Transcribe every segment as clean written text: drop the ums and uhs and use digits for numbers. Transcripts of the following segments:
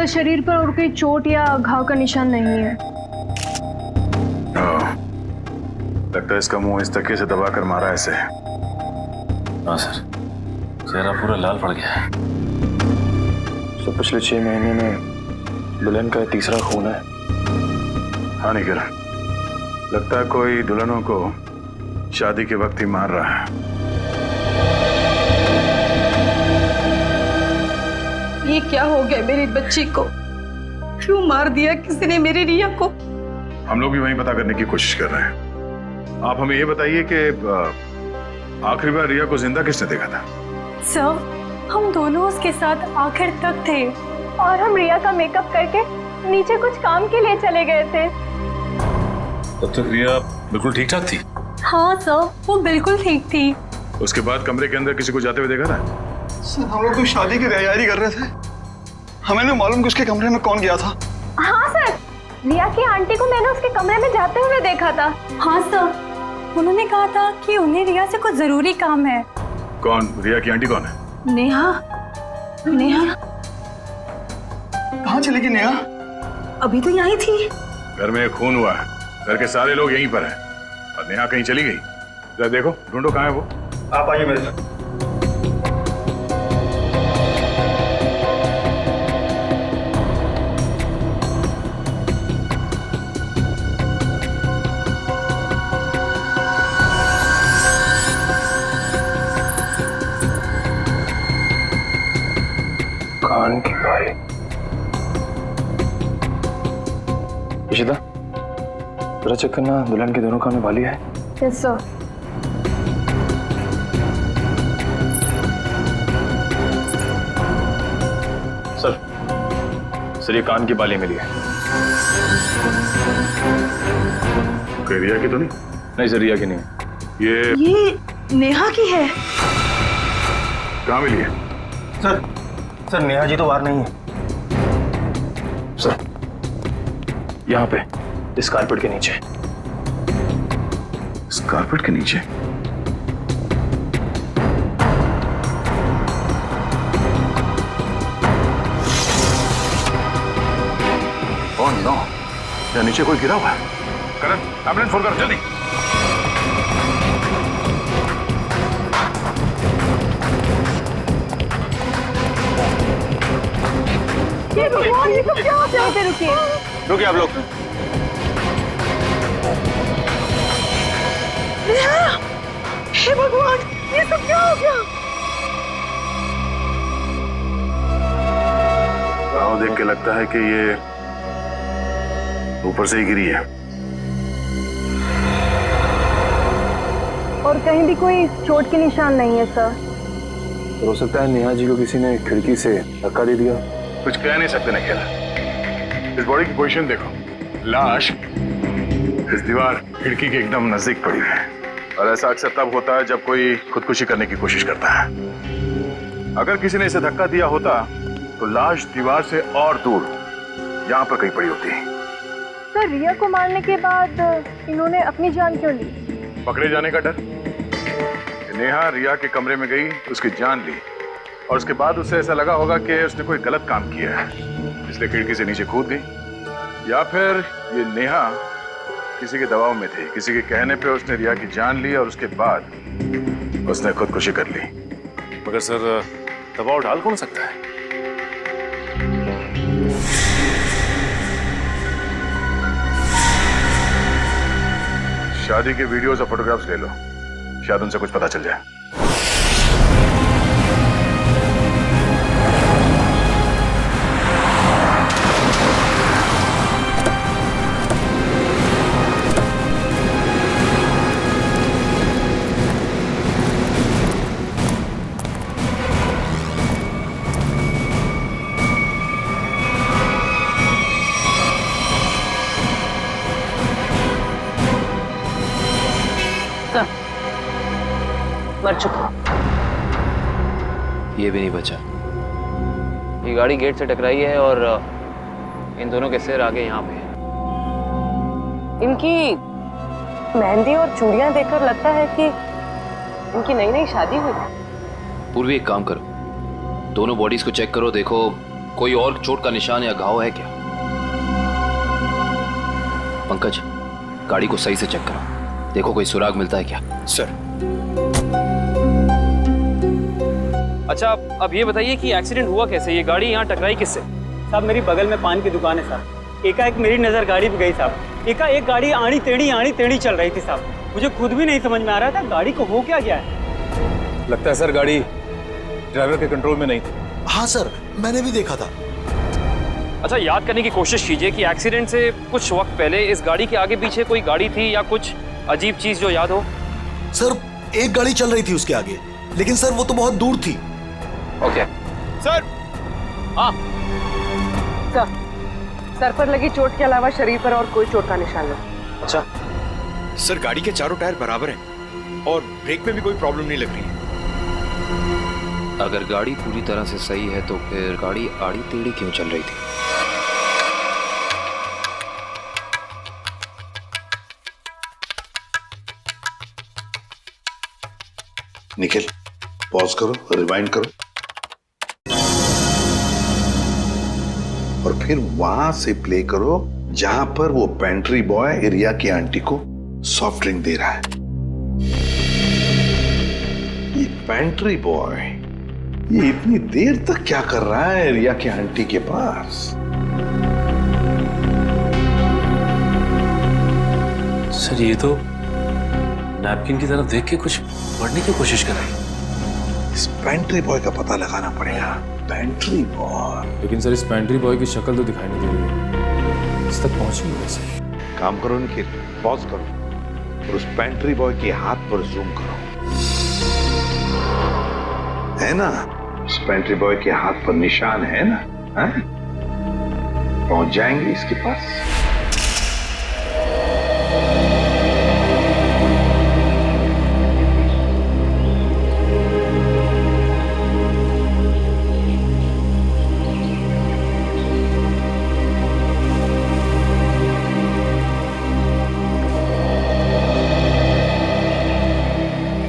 Sir शरीर पर और कोई चोट या घाव का निशान नहीं है। लगता है इसका मुंह इस तकिए से दबाकर मारा है इसे। हाँ सर, चेहरा पूरा लाल पड़ गया है। तो पिछले 6 महीने में दुल्हन का तीसरा खून है। हाँ निखिल, लगता है कोई दुल्हनों को शादी के वक्त ही मार रहा है। ये क्या हो गया मेरी बच्ची को? क्यों मार दिया किसी ने मेरी रिया को? हम लोग भी वही पता करने की कोशिश कर रहे हैं। आप हमें ये बताइए कि आखिरी बार रिया को जिंदा किसने देखा था? सर, हम दोनों उसके साथ आखिर तक थे और हम रिया का मेकअप करके नीचे कुछ काम के लिए चले गए थे। तब तक रिया बिल्कुल ठीक ठाक थी। हाँ सर, वो बिल्कुल ठीक थी। उसके बाद कमरे के अंदर किसी को जाते हुए देखा था? सर, हम लोग तो शादी की तैयारी कर रहे थे, हमें नहीं मालूम कि उसके कमरे में कौन गया था। हाँ सर, रिया की आंटी को मैंने उसके कमरे में जाते हुए देखा था। हाँ सर, उन्होंने कहा था कि उन्हें रिया से कुछ जरूरी काम है। कौन? रिया की आंटी कौन है? नेहा। नेहा कहाँ चली गई नेहा? अभी तो यहीं थी। घर में खून हुआ है, घर के सारे लोग यहीं पर हैं और नेहा कहीं चली गई। जरा देखो, ढूंढो कहाँ है वो। आप आइए मेरे साथ। कान की बाली। इशिता, जरा चेक करना दुल्हन के दोनों कान में बाली है। Yes sir. सर, ये कान की बाली मिली है। कोई रिया की तो नहीं? नहीं सर, रिया की नहीं है। ये नेहा की है। कहाँ मिली है? सर नेहा जी तो बाहर नहीं है सर, यहाँ पे इस कारपेट के नीचे। इस कारपेट के नीचे? ओह नो, यहाँ नीचे कोई गिरा हुआ है। करण, एम्बुलेंस फोन करो जल्दी। ये भगवान, ये सब क्या हो गया? रुकिए, रुकिए आप लोग। हे भगवान, ये सब क्या हो गया? घाव देख के लगता है कि ये ऊपर से ही गिरी है। और कहीं भी कोई चोट के निशान नहीं है सर। तो हो सकता है नेहा जी को किसी ने खिड़की से धक्का दे दिया। कुछ कह नहीं सकते निखिल। इस बॉडी की पोजीशन देखो, लाश इस दीवार खिड़की के एकदम नजदीक पड़ी हुई है और ऐसा अक्सर तब होता है जब कोई खुदकुशी करने की कोशिश करता है। अगर किसी ने इसे धक्का दिया होता तो लाश दीवार से और दूर यहाँ पर कहीं पड़ी होती। सर, रिया को मारने के बाद इन्होंने अपनी जान क्यों ली? पकड़े जाने का डर। नेहा रिया के कमरे में गई, उसकी जान ली और उसके बाद उसे ऐसा लगा होगा कि उसने कोई गलत काम किया है, इसलिए खिड़की से नीचे कूद गई। या फिर ये नेहा किसी के दबाव में थी, किसी के कहने पे उसने रिया की जान ली और उसके बाद उसने खुदकुशी कर ली। मगर सर, दबाव डाल कौन सकता है? शादी के वीडियोस और फोटोग्राफ्स ले लो, शायद उनसे कुछ पता चल जाए। मर चुका। ये भी नहीं बचा। ये गाड़ी गेट से टकराई है और इन दोनों के सिर आगे यहाँ पे है। इनकी मेहंदी और चूड़ियां देखकर लगता है कि इनकी नई नई शादी हुई है। पूर्वी, एक काम करो, दोनों बॉडीज को चेक करो, देखो कोई और चोट का निशान या घाव है क्या? पंकज, गाड़ी को सही से चेक करो, देखो कोई सुराग मिलता है क्या। सर। अच्छा, अब ये बताइए कि एक्सीडेंट हुआ कैसे? ये गाड़ी यहाँ टकराई किससे? साहब मेरी बगल में पान की दुकान है साहब। एकाएक मेरी नज़र गाड़ी पे गई साहब। एकाएक गाड़ी आड़ी टेढ़ी चल रही थी साहब। मुझे खुद भी नहीं समझ में आ रहा था गाड़ी को हो क्या गया है। लगता है सर गाड़ी ड्राइवर के कंट्रोल में नहीं थी। हाँ सर, मैंने भी देखा था। अच्छा, याद करने की कोशिश कीजिए कि एक्सीडेंट से कुछ वक्त पहले इस गाड़ी के आगे पीछे कोई गाड़ी थी या कुछ अजीब चीज जो याद हो। सर एक गाड़ी चल रही थी उसके आगे, लेकिन सर वो तो बहुत दूर थी। Okay sir. हाँ सर पर लगी चोट के अलावा शरीर पर और कोई चोट का निशान नहीं। अच्छा सर, गाड़ी के चारों टायर बराबर हैं और ब्रेक में भी कोई प्रॉब्लम नहीं लग रही है। अगर गाड़ी पूरी तरह से सही है तो फिर गाड़ी आड़ी टेढ़ी क्यों चल रही थी? निखिल, पॉज करो, रिवाइंड करो और फिर वहां से प्ले करो जहां पर वो पेंट्री बॉय रिया की आंटी को सॉफ्ट ड्रिंक दे रहा है। ये पेंट्री बॉय ये इतनी देर तक क्या कर रहा है रिया की आंटी के पास? सर ये तो नैपकिन की तरफ देख के कुछ पढ़ने की कोशिश कर रही है। इस पेंट्री बॉय का पता लगाना पड़ेगा। Pantry boy. लेकिन सर इस पेंट्री बॉय की शक्ल तो दिखाई नहीं दे रही है। इस तक पहुंची नहीं वैसे। काम करो निखिल, पॉज करो और उस पेंट्री बॉय के हाथ पर जूम करो। है ना, उस पेंट्री बॉय के हाथ पर निशान है ना? है? पहुंच जाएंगे इसके पास।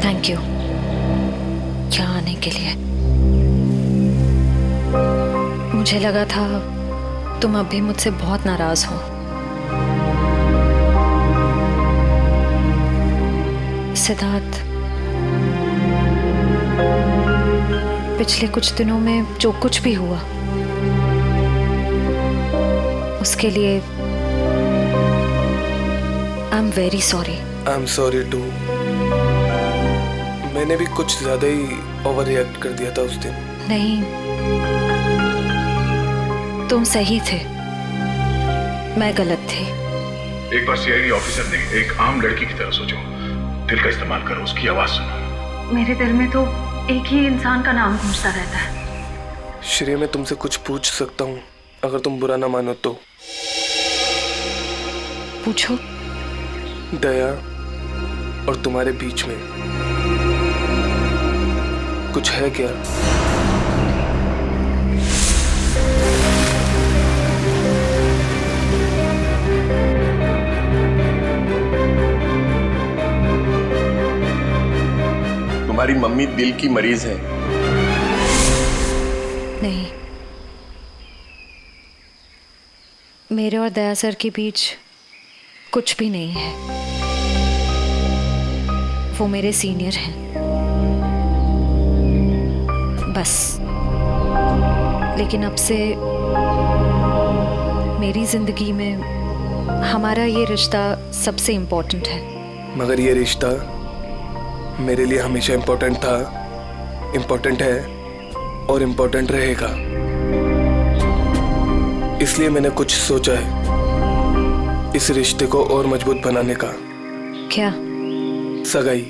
थैंक यू यहाँ आने के लिए। मुझे लगा था तुम अभी मुझसे बहुत नाराज हो। सिद्धार्थ, पिछले कुछ दिनों में जो कुछ भी हुआ उसके लिए I am very sorry. I am sorry too. मैंने भी कुछ ज्यादा ही ओवर रिएक्ट कर दिया था उस दिन। नहीं, तुम सही थे, मैं गलत थी। एक बार सीआईडी ऑफिसर ने एक आम लड़की की तरह सोचो, दिल का इस्तेमाल करो, उसकी आवाज सुनो। मेरे दिल में तो एक ही इंसान का नाम गूंजता रहता है। श्रेय, मैं तुमसे कुछ पूछ सकता हूँ अगर तुम बुरा ना मानो तो? पूछो। दया और तुम्हारे बीच में कुछ है क्या? तुम्हारी मम्मी दिल की मरीज है। नहीं, मेरे और दया सर के बीच कुछ भी नहीं है। वो मेरे सीनियर हैं, बस। लेकिन अब से मेरी जिंदगी में हमारा ये रिश्ता सबसे इम्पोर्टेंट है। मगर ये रिश्ता मेरे लिए हमेशा इम्पोर्टेंट था, इम्पोर्टेंट है और इम्पोर्टेंट रहेगा। इसलिए मैंने कुछ सोचा है इस रिश्ते को और मजबूत बनाने का। क्या? सगाई।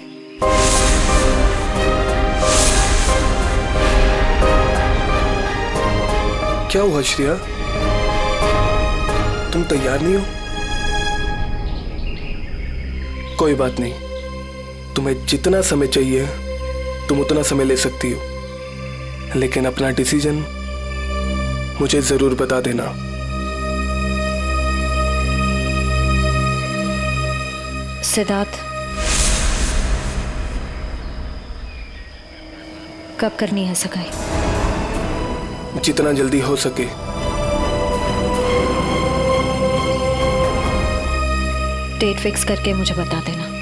क्या हुआ श्रेया, तुम तैयार नहीं हो? कोई बात नहीं, तुम्हें जितना समय चाहिए तुम उतना समय ले सकती हो, लेकिन अपना डिसीजन मुझे जरूर बता देना। सिद्धार्थ, कब करनी है सगाई? जितना जल्दी हो सके। डेट फिक्स करके मुझे बता देना।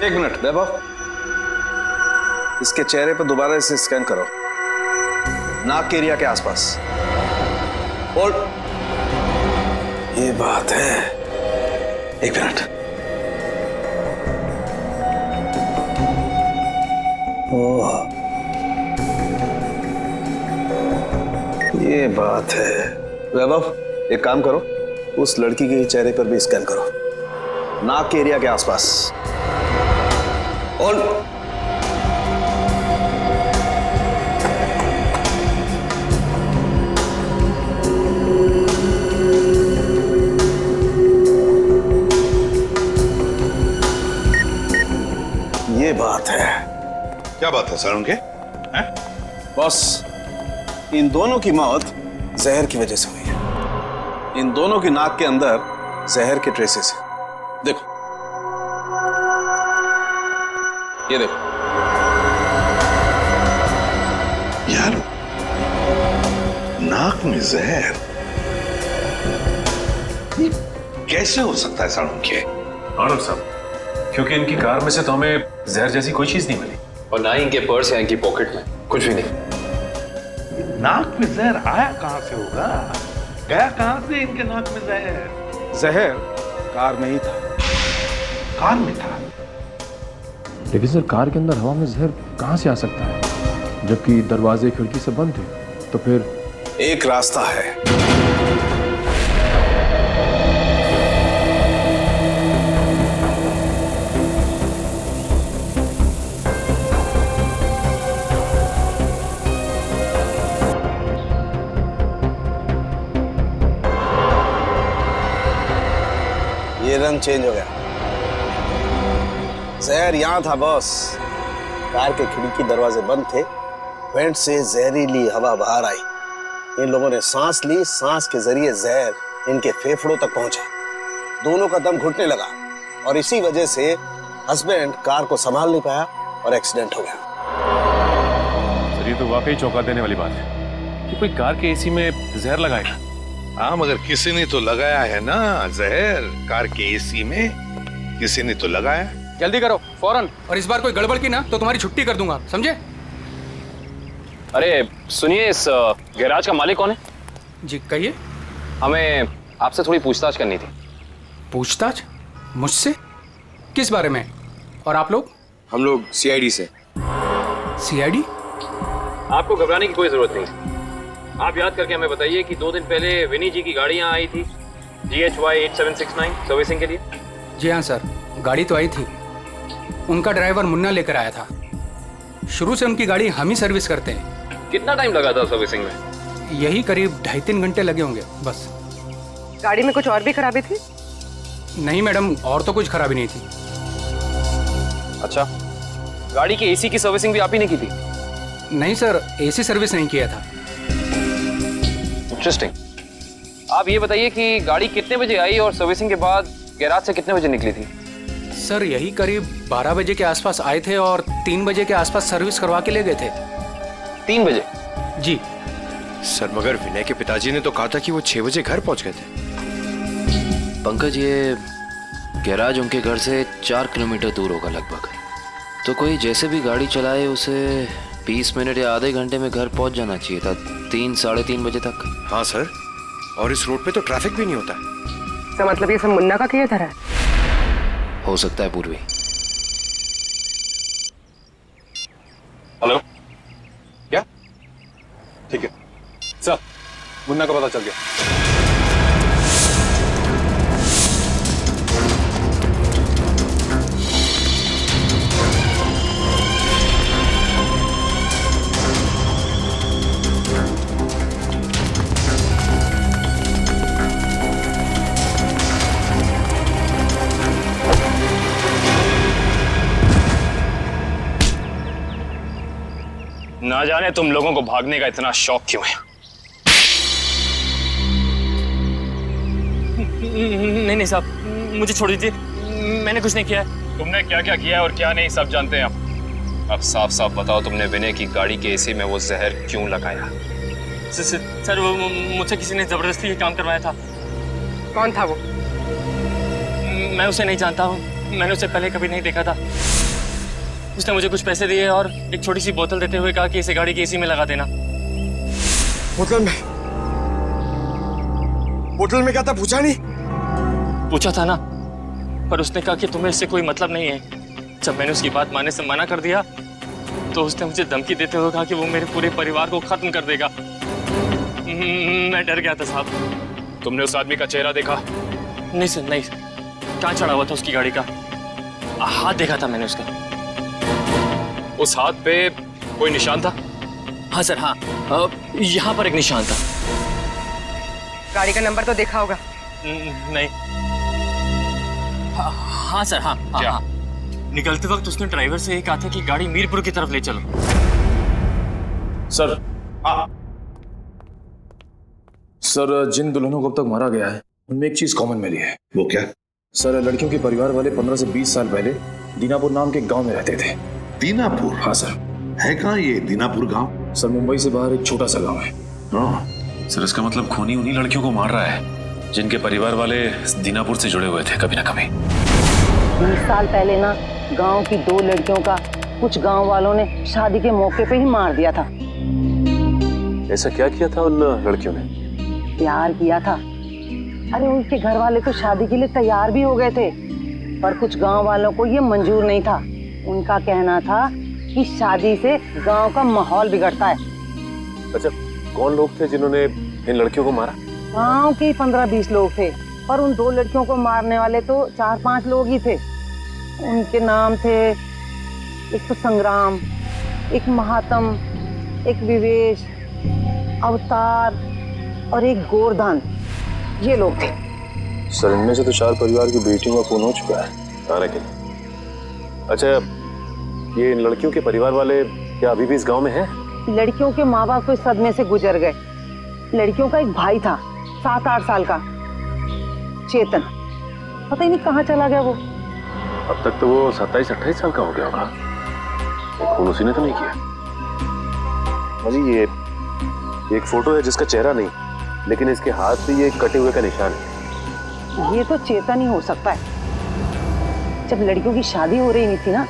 एक मिनट वैभव, इसके चेहरे पर दोबारा इसे स्कैन करो, नाक के एरिया के आसपास। होल्ड। ये बात है, एक मिनट। ओह, ये बात है। वैभव, एक काम करो, उस लड़की के चेहरे पर भी स्कैन करो, नाक के एरिया के आसपास। होल्ड। ये बात है। क्या बात है सर उनके? बॉस, इन दोनों की मौत जहर की वजह से हुई है। इन दोनों की नाक के अंदर जहर के ट्रेसेस हैं। देखो, ये देखो। यार, नाक में जहर ये कैसे हो सकता है सर उनके? आनंद साहब, क्योंकि इनकी कार में से तो हमें जहर जैसी कोई चीज नहीं मिली, और ना ही इनके पर्स या इनकी पॉकेट में कुछ भी नहीं। नाक में जहर आया कहां से होगा? गया कहां से इनके नाक में जहर? जहर कार में ही था। कार में था? लेकिन सर, कार के अंदर हवा में जहर कहां से आ सकता है, जबकि दरवाजे खिड़की से बंद थे? तो फिर एक रास्ता है। ये रंग चेंज हो गया। जहर यहां था बॉस। कार के खिड़की दरवाजे बंद थे, वेंट से जहरीली हवा बाहर आई। इन लोगों ने सांस ली, सांस के जरिए जहर इनके फेफड़ों तक पहुंचा। दोनों का दम घुटने लगा और इसी वजह से हस्बैंड कार को संभाल नहीं पाया और एक्सीडेंट हो गया। सर, ये तो वाकई चौंका देने वाली बात है कि कोई कार के एसी में जहर लगाएगा। हाँ, मगर किसी ने तो लगाया है ना जहर। कार के एसी में किसी ने तो लगाया। जल्दी करो फौरन, और इस बार कोई गड़बड़ की ना तो तुम्हारी छुट्टी कर दूंगा, समझे? अरे सुनिए, इस गैराज का मालिक कौन है? जी कहिए। हमें आपसे थोड़ी पूछताछ करनी थी। पूछताछ? मुझसे? किस बारे में? और आप लोग? हम लोग सीआईडी से। सीआईडी? आपको घबराने की कोई जरूरत नहीं। आप याद करके हमें बताइए कि 2 दिन पहले विनी जी की गाड़ी यहाँ आई थी GHY 8769 सर्विसिंग के लिए। जी हाँ सर, गाड़ी तो आई थी। उनका ड्राइवर मुन्ना लेकर आया था। शुरू से उनकी गाड़ी हम ही सर्विस करते हैं। कितना टाइम लगा था सर्विसिंग में? यही करीब 2.5-3 घंटे लगे होंगे बस। गाड़ी में कुछ और भी खराबी थी? नहीं मैडम, और तो कुछ खराबी नहीं थी। अच्छा, गाड़ी की एसी की सर्विसिंग भी आप ही ने की थी? नहीं सर, एसी सर्विस नहीं किया था। इंटरेस्टिंग। आप ये बताइए कि गाड़ी कितने बजे आई और सर्विसिंग के बाद गैराज से कितने बजे निकली थी? सर यही करीब 12 बजे के आसपास आए थे और 3 बजे के आसपास सर्विस करवा के ले गए थे। 3 बजे? जी सर, मगर विनय के पिताजी ने तो कहा था कि वो 6 बजे घर पहुंच गए थे। पंकज, ये गैराज उनके घर से 4 किलोमीटर दूर होगा लगभग। तो कोई जैसे भी गाड़ी चलाए उसे 20 मिनट या आधे घंटे में घर पहुंच जाना चाहिए था, 3-3:30 बजे तक। हाँ सर, और इस रोड पे तो ट्रैफिक भी नहीं होता। तो मतलब ये सब मुन्ना का किया था? हो सकता है पूर्वी। हेलो, क्या? ठीक है सर, मुन्ना का पता चल गया। ना जाने तुम लोगों को भागने का इतना शौक क्यों है। नहीं साहब, मुझे छोड़ दीजिए, मैंने कुछ नहीं किया है। तुमने क्या क्या किया है और क्या नहीं सब जानते हैं हम। अब साफ साफ बताओ, तुमने विनय की गाड़ी के एसी में वो जहर क्यों लगाया? सर वो मुझसे किसी ने जबरदस्ती ये काम करवाया था। कौन था वो? मैं उसे नहीं जानता हूँ, मैंने उसे पहले कभी नहीं देखा था। उसने मुझे कुछ पैसे दिए और एक छोटी सी बोतल देते हुए कहा कि इसे गाड़ी की एसी में लगा देना। बोतल में क्या था पूछा नहीं? पूछा था ना, पर उसने कहा कि तुम्हें इससे कोई मतलब नहीं है। जब मैंने उसकी बात मानने से मना कर दिया तो उसने मुझे धमकी देते हुए कहा कि वो मेरे पूरे परिवार को खत्म कर देगा। मैं डर गया था साहब। तुमने उस आदमी का चेहरा देखा? नहीं सर, नहीं। कहाँ चढ़ा हुआ था उसकी गाड़ी का? हाथ देखा था मैंने उसका। उस हाथ पे कोई निशान था? हाँ सर, हाँ, यहाँ पर एक निशान था। गाड़ी का नंबर तो देखा होगा? नहीं। हाँ सर, हाँ। क्या? हाँ। निकलते वक्त उसने ड्राइवर से ये कहा था कि गाड़ी मीरपुर की तरफ ले चलो। सर, सर जिन दुल्हनों को अब तक मारा गया है उनमें एक चीज कॉमन मिली है। वो क्या? सर, लड़कियों के परिवार वाले 15 से 20 साल पहले दीनापुर नाम के गांव में रहते थे। दीनापुर? हाँ सर। है कहाँ ये दीनापुर गांव? सर, मुंबई से बाहर एक छोटा सा गांव है। सर, इसका मतलब खूनी उन्हीं लड़कियों को मार रहा है जिनके परिवार वाले दीनापुर से जुड़े हुए थे कभी ना कभी। 20 साल पहले ना गांव की 2 लड़कियों का कुछ गांव वालों ने शादी के मौके पे ही मार दिया था। ऐसा क्या किया था उन लड़कियों ने? प्यार किया था। अरे उनके घर वाले तो शादी के लिए तैयार भी हो गए थे, पर कुछ गांव वालों को ये मंजूर नहीं था। उनका कहना था कि शादी से गांव का माहौल बिगड़ता है। अच्छा, कौन लोग थे जिन्होंने इन लड़कियों को मारा? गांव के 15-20 लोग थे, पर उन 2 लड़कियों को मारने वाले तो 4-5 लोग ही थे। उनके नाम थे, एक तो संग्राम, एक महात्म, एक विवेश, अवतार और एक गोरधान। ये लोग थे। सर, इनमें से तो 4 परिवार की बेटियों का खून हो चुका है आने के लिए। अच्छा, ये इन लड़कियों के परिवार वाले क्या अभी भी इस गांव में हैं? लड़कियों के माँ बाप को इस सदमे से गुजर गए। लड़कियों का एक भाई था 7-8 साल का, चेतन। पता ही नहीं कहाँ चला गया वो। अब तक तो वो 27-28 साल का हो गया होगा। खून उसी ने तो नहीं किया। अजी, ये एक फोटो है जिसका चेहरा नहीं, लेकिन इसके हाथ पे ये कटे हुए का निशान है। ये तो चेतन ही हो सकता है। जब लड़कियों की शादी हो रही नहीं थी ना,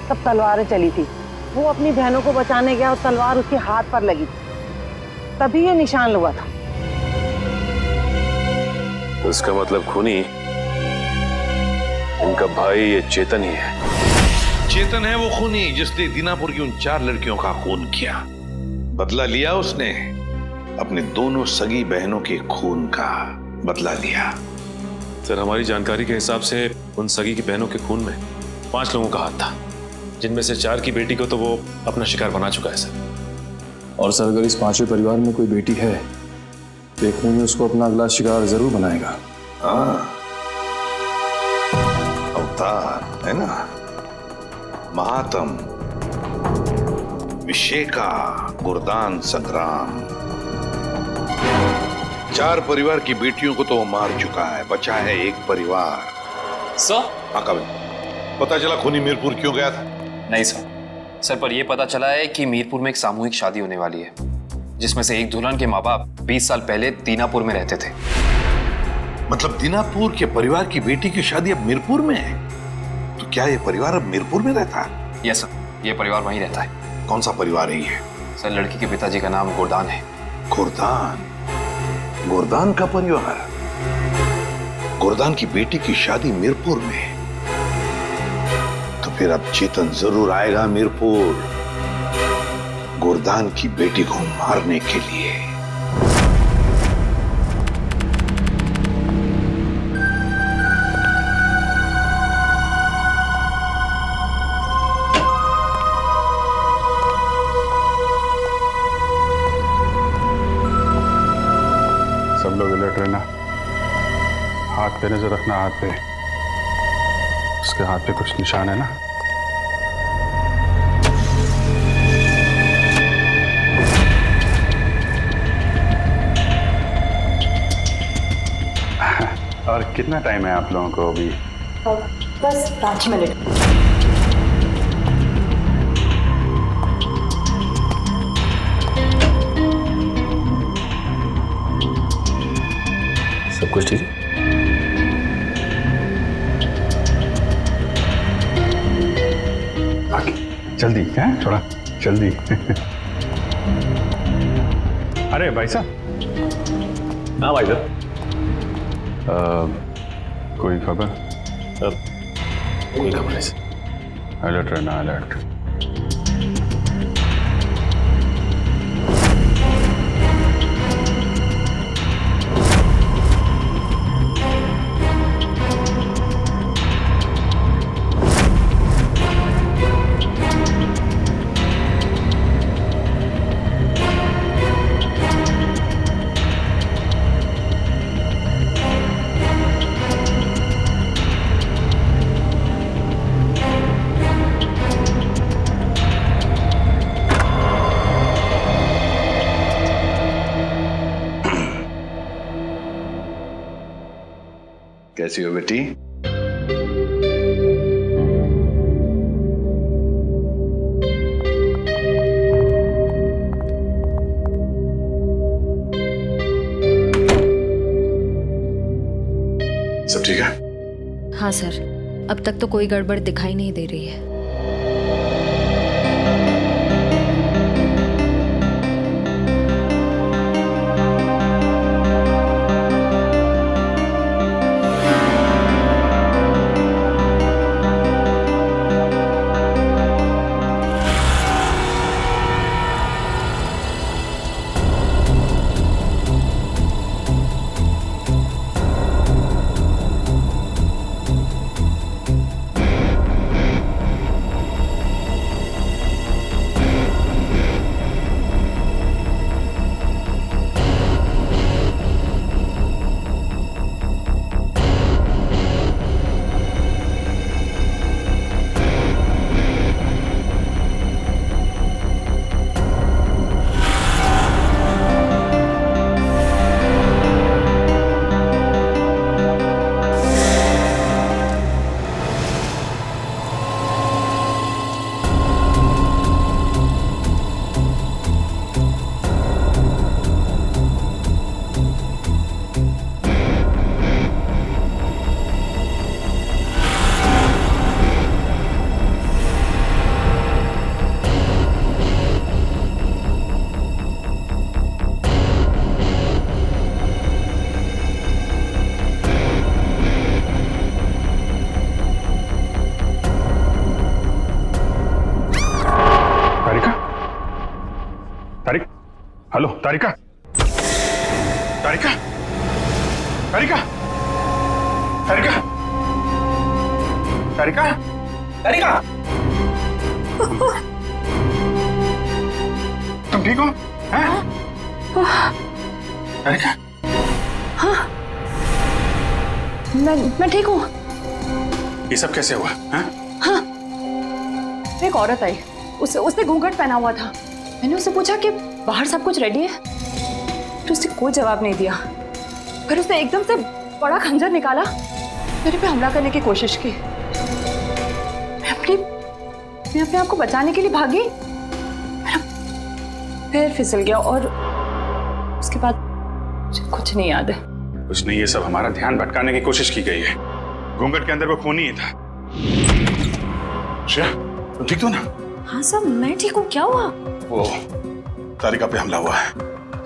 तब तलवारें चली थी। वो अपनी बहनों को बचाने गया और तलवार उसके हाथ पर लगी, तभी ये निशान हुआ था। तो इसका मतलब खूनी इनका भाई ये चेतन ही है। चेतन है वो खूनी जिसने दीनापुर की उन 4 लड़कियों का खून किया। बदला लिया उसने, अपने दोनों सगी बहनों के खून का बदला लिया। सर, हमारी जानकारी के हिसाब से उन सगी की बहनों के खून में 5 लोगों का हाथ था, जिनमें से 4 की बेटी को तो वो अपना शिकार बना चुका है सर। और सर, अगर इस 5वें परिवार में कोई बेटी है तो एक खूनी उसको अपना अगला शिकार जरूर बनाएगा। हाँ, अवतार है ना, महात्म, विशेका, गुरदान, संग्राम। 4 परिवार की बेटियों को तो वो मार चुका है, बचा है एक परिवार। सर? हाँ, कभी पता चला खूनी मीरपुर क्यों गया था? नहीं सर, पर यह पता चला है कि मीरपुर में एक सामूहिक शादी होने वाली है, जिसमें से एक दुल्हन के माँ बाप 20 साल पहले दीनापुर में रहते थे। मतलब दीनापुर के परिवार की बेटी की शादी अब मीरपुर में है? तो क्या ये परिवार अब मीरपुर में रहता है? यस सर, ये परिवार वहीं रहता है। कौन सा परिवार है ये? सर, लड़की के पिताजी का नाम गोरदान है। गोरदान? गोरदान का परिवार? गोरदान की बेटी की शादी मीरपुर में? तो फिर अब चेतन जरूर आएगा मीरपुर, गोरदान की बेटी को मारने के लिए। सब लोग अलर्ट रहना। हाथ पे नजर रखना, हाथ पे। उसके हाथ पे कुछ निशान है ना? और कितना टाइम है आप लोगों को अभी? बस 5 मिनट। सब कुछ ठीक है? जल्दी है, थोड़ा जल्दी। अरे भाई साहब। हाँ भाई साहब। कोई खबर? कोई खबर नहीं। अलर्ट रहना, अलर्ट। कैसी हो बेटी? सब ठीक है? हाँ सर, अब तक तो कोई गड़बड़ दिखाई नहीं दे रही है। हेलो तारिका, तारिका, तारिका, तारिका, तारिका, तारिका, तुम ठीक हो? हैं? तारिका? हाँ, मैं ठीक हूँ। ये सब कैसे हुआ? हैं? हाँ, एक औरत आई, उसने घूंघट पहना हुआ था। मैंने उससे पूछा कि बाहर सब कुछ रेडी है, तो उसने कोई जवाब नहीं दिया। फिर उसने एकदम से बड़ा खंजर निकाला, मेरे पे हमला करने की कोशिश की। मैं अपने आप को बचाने के लिए भागी, पैर फिसल गया और उसके बाद मुझे कुछ नहीं याद है। कुछ नहीं, ये सब हमारा ध्यान भटकाने की कोशिश की गई है। घूंघट के अंदर वो खून ही था। श्रेया, तुम ठीक हो ना? हाँ सब, मैं ठीक हूँ। क्या हुआ? वो तारिका पे हमला हुआ है।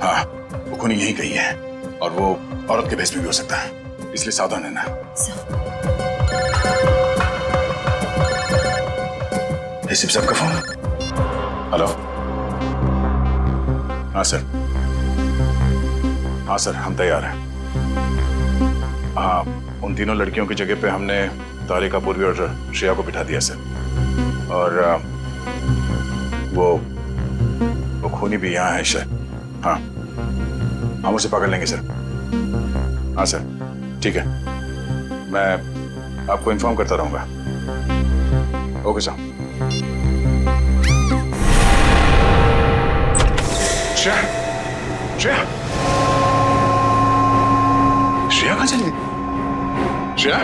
हाँ, वो खूनी यहीं कहीं है और वो औरत के भेष में भी हो सकता है, इसलिए सावधान रहना। एसीपी साहब का फोन। हेलो। हाँ सर, हाँ सर, हम तैयार हैं। हाँ, उन तीनों लड़कियों की जगह पे हमने तारिका, पूर्वी और श्रेया को बिठा दिया सर। और वो खूनी भी यहाँ है शायद। हाँ, हम उसे पकड़ लेंगे सर। हाँ सर, ठीक है, मैं आपको इन्फॉर्म करता रहूंगा। Okay sir. श्रेया, श्रेया, श्रेया कहाँ चली गई? श्रेया,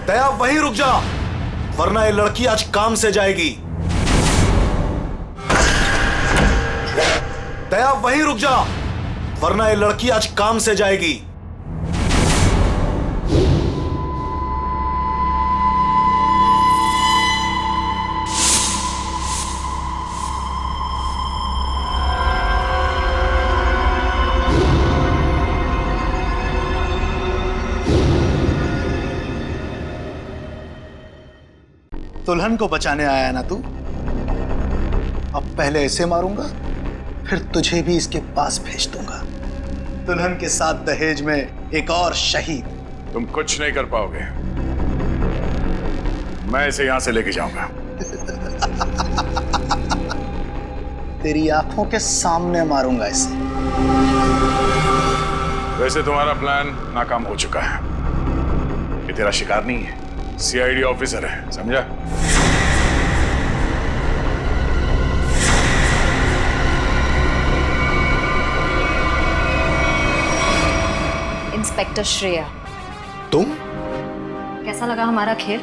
दया वहीं रुक जा, वरना ये लड़की आज काम से जाएगी। दया वहीं रुक जा, वरना ये लड़की आज काम से जाएगी। दुल्हन को बचाने आया ना तू? अब पहले ऐसे मारूंगा, फिर तुझे भी इसके पास भेज दूंगा। दुल्हन के साथ दहेज में एक और शहीद। तुम कुछ नहीं कर पाओगे, मैं इसे यहां से लेके जाऊंगा। तेरी आंखों के सामने मारूंगा इसे। वैसे तुम्हारा प्लान नाकाम हो चुका है। ये तेरा शिकार नहीं है, सीआईडी ऑफिसर है, समझा? इंस्पेक्टर श्रेया, तुम? कैसा लगा हमारा खेल?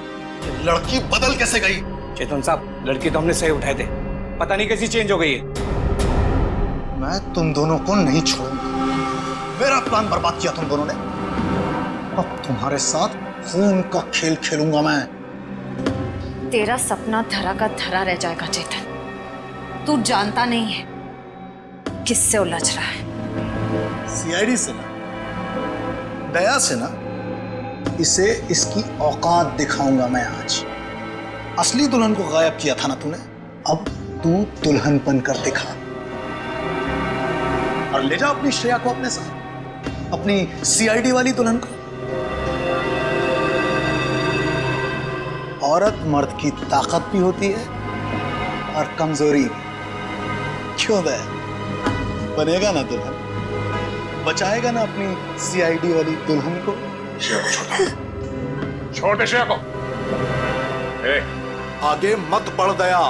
लड़की बदल कैसे गई? चेतन साहब, लड़की तो हमने सही उठाए थे, पता नहीं कैसी चेंज हो गई है। मैं तुम दोनों को नहीं छोड़ूंगा। मेरा प्लान बर्बाद किया तुम दोनों ने, अब तुम्हारे साथ खून का खेल खेलूंगा मैं। तेरा सपना धरा का धरा रह जाएगा चेतन। तू जानता नहीं है किससे उलझ रहा है। सीआईडी से ना, दया से ना। इसे इसकी औकात दिखाऊंगा मैं आज। असली दुल्हन को गायब किया था ना तूने, अब तू दुल्हन बनकर दिखा और ले जा अपनी श्रेया को अपने साथ, अपनी सीआईडी वाली दुल्हन को। औरत मर्द की ताकत भी होती है और कमजोरी भी। क्यों दया? बनेगा ना दुल्हन, बचाएगा ना अपनी सीआईडी वाली दुल्हन को। छोटे श्रेया को। आगे मत बढ़ दया,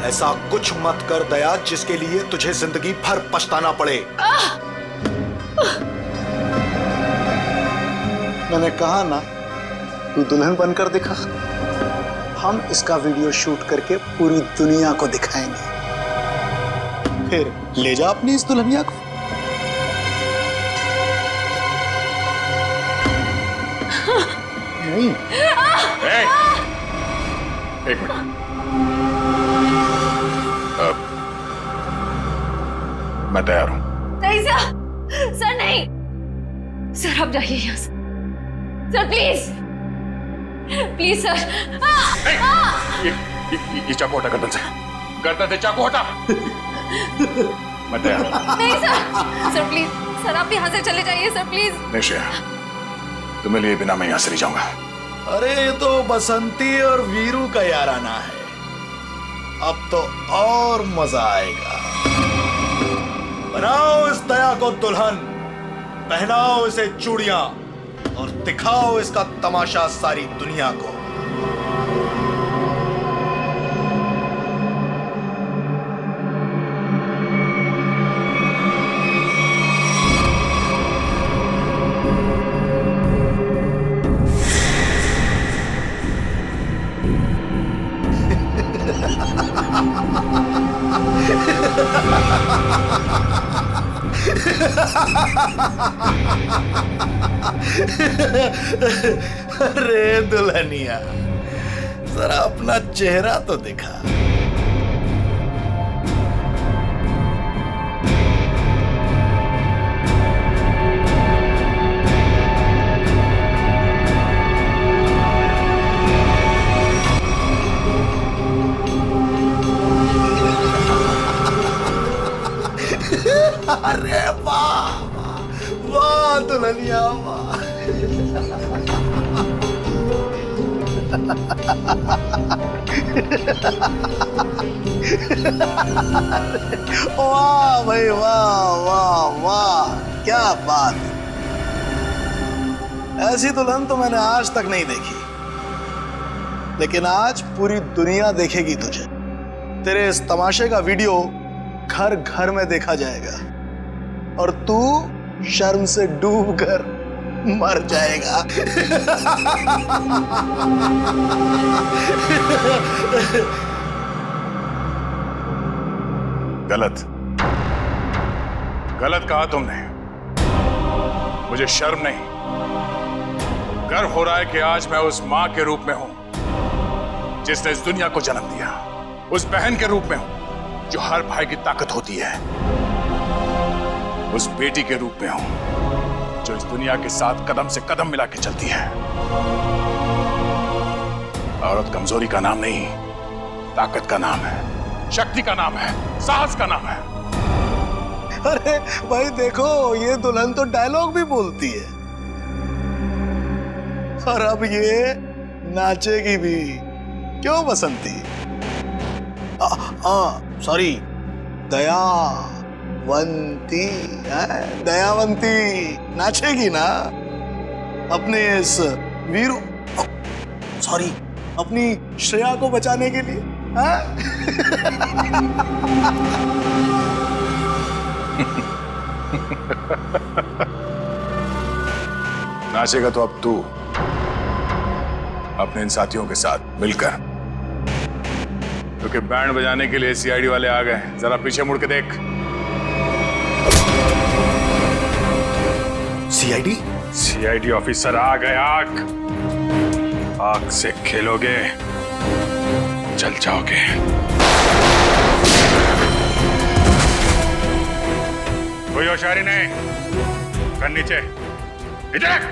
ऐसा कुछ मत कर दया जिसके लिए तुझे जिंदगी भर पछताना पड़े। मैंने कहा ना, तू दुल्हन बनकर दिखा। हम इसका वीडियो शूट करके पूरी दुनिया को दिखाएंगे, फिर ले जा अपनी इस दुल्हनिया को। नहीं। एक मिनट, मैं तैयार हूं। नहीं सर, नहीं सर, आप जाइए यहाँ से सर, प्लीज प्लीज सर। ये चाकू हटा गर्दन से चाकू हटा। मत दया। नहीं सर, सर प्लीज, सर आप यहाँ से चले जाइए सर प्लीज। नहीं श्रेया, तुम्हें लिए बिना मैं यहाँ से नहीं जाऊंगा। अरे ये तो बसंती और वीरू का याराना है, अब तो और मजा आएगा। बनाओ इस दया को दुल्हन, पहनाओ इसे चूड़ियां और दिखाओ इसका तमाशा सारी दुनिया को। अरे दुल्हनिया, जरा अपना चेहरा तो दिखा। अरे वाह वाह दुल्हनिया वाह। वाह भाई वाह वाह वाह, क्या बात। ऐसी दुल्हन तो मैंने आज तक नहीं देखी, लेकिन आज पूरी दुनिया देखेगी तुझे। तेरे इस तमाशे का वीडियो घर घर में देखा जाएगा और तू शर्म से डूब कर मर जाएगा। गलत गलत कहा तुमने। मुझे शर्म नहीं, गर्व हो रहा है कि आज मैं उस मां के रूप में हूं जिसने इस दुनिया को जन्म दिया, उस बहन के रूप में हूं जो हर भाई की ताकत होती है, उस बेटी के रूप में हूं जो इस दुनिया के साथ कदम से कदम मिला के चलती है। औरत कमजोरी का नाम नहीं, ताकत का नाम है, शक्ति का नाम है, साहस का नाम है। अरे भाई देखो, ये दुल्हन तो डायलॉग भी बोलती है और अब ये नाचेगी भी। क्यों बसंती? सॉरी, दयावंती, दयावंती नाचेगी ना अपने इस वीरू, सॉरी अपनी श्रेया को बचाने के लिए। नाचेगा तो अब तू अपने इन साथियों के साथ मिलकर, क्योंकि बैंड बजाने के लिए सीआईडी वाले आ गए। जरा पीछे मुड़ के देख। सीआईडी ऑफिसर आ गए। आग से खेलोगे जल जाओगे। कोई होशियारी नहीं, कर नीचे, इधर रख,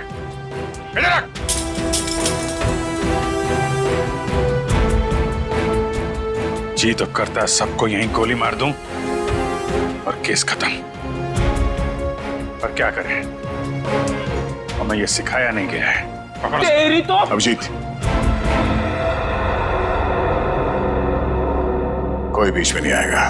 इधर रख। जी तो करता है सबको यहीं गोली मार दूं और केस खत्म, पर क्या करें, हमें ये सिखाया नहीं गया है। तेरी तो अभिजीत, कोई बीच में नहीं आएगा।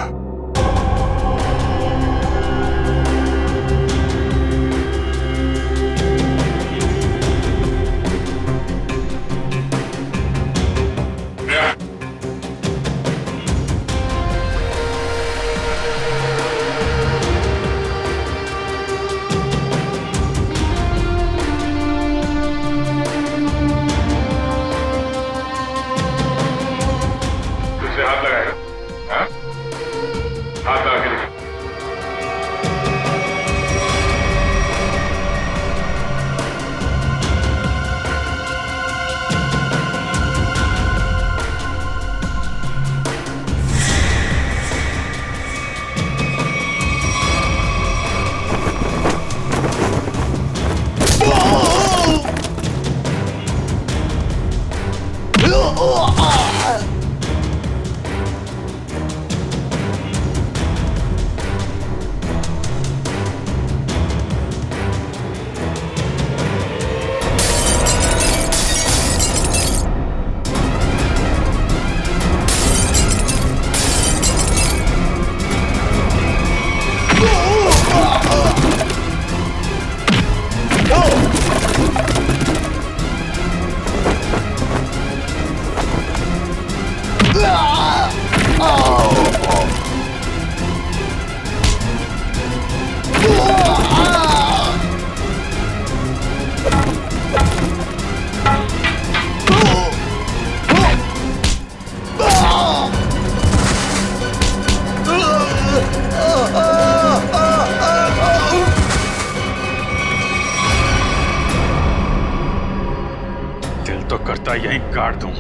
दिल तो करता यहीं काट दूं,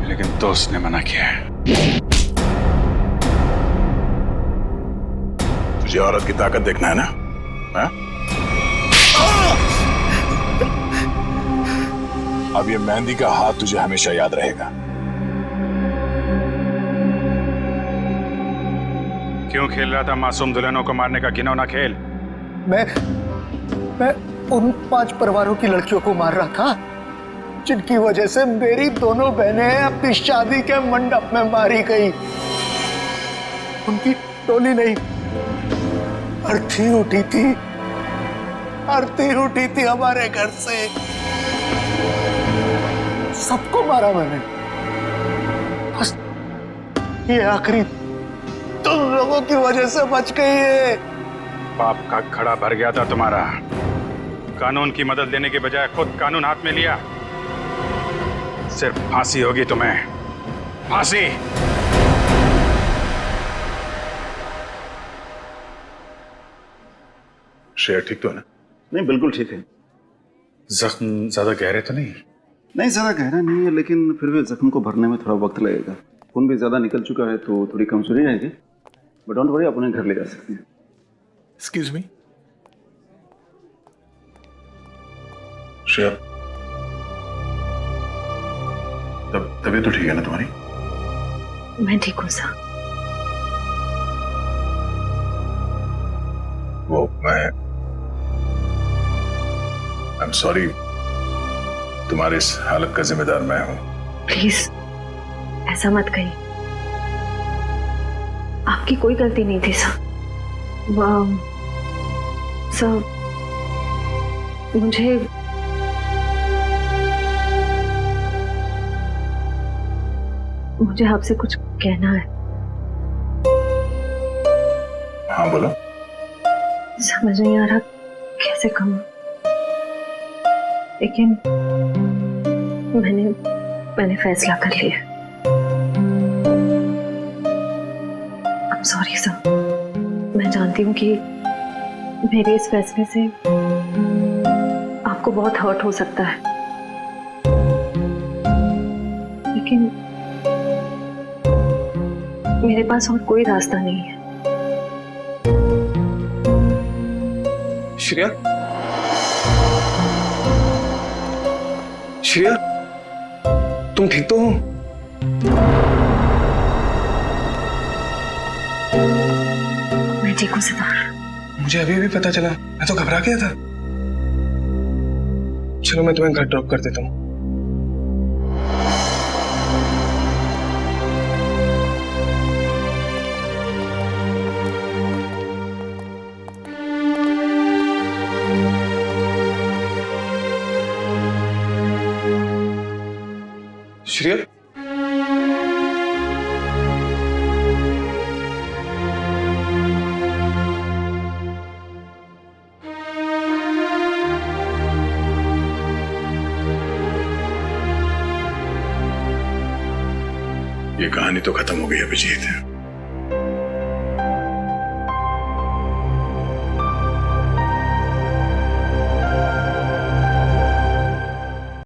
लेकिन दोस्त ने मना किया है। तुझे औरत की ताकत देखना है ना? हाँ? अब ये मेहंदी का हाथ तुझे हमेशा याद रहेगा। क्यों खेल रहा था मासूम दुल्हनों को मारने का घिनौना खेल? मैं उन 5 परिवारों की लड़कियों को मार रहा था जिनकी वजह से मेरी दोनों बहनें अपनी शादी के मंडप में मारी गई। उनकी टोली नहीं, अर्थी उठी थी, आरती उठी थी हमारे घर से। सबको मारा मैंने, बस ये आखिरी तुम लोगों की वजह से बच गई है। पाप का खड़ा भर गया था तुम्हारा। कानून की मदद लेने के बजाय खुद कानून हाथ में लिया। सिर्फ फांसी होगी तुम्हें, फांसी। शेर ठीक तो है ना? नहीं, बिल्कुल ठीक है। जख्म ज्यादा गहरे तो नहीं? नहीं, ज्यादा गहरा नहीं है, लेकिन फिर भी जख्म को भरने में थोड़ा वक्त लगेगा। खून भी ज्यादा निकल चुका है तो थोड़ी कमजोरी रहेगी, बट डोंट वरी, अपने घर ले जा सकते हैं। Excuse me. शेर, तबीयत तो ठीक है ना तुम्हारी? मैं ठीक हूँ सर। वो मैं I'm sorry, तुम्हारी इस हालत का जिम्मेदार मैं हूं। प्लीज ऐसा मत कहिए, आपकी कोई गलती नहीं थी सर। सर मुझे आपसे कुछ कहना है। हाँ बोलो। समझ नहीं आ रहा कैसे कहूँ, लेकिन मैंने फैसला कर लिया। I'm sorry सर, मैं जानती हूँ कि मेरे इस फैसले से आपको बहुत हर्ट हो सकता है, लेकिन मेरे पास और कोई रास्ता नहीं है। श्रेया, श्रेया, तुम ठीक तो हो? मैं ठीक हूँ सिद्धार्थ। मुझे अभी भी पता चला, मैं तो घबरा गया था। चलो मैं तुम्हें घर ड्रॉप कर देता हूँ। श्रेया, ये कहानी तो खत्म हो गई अभिजीत।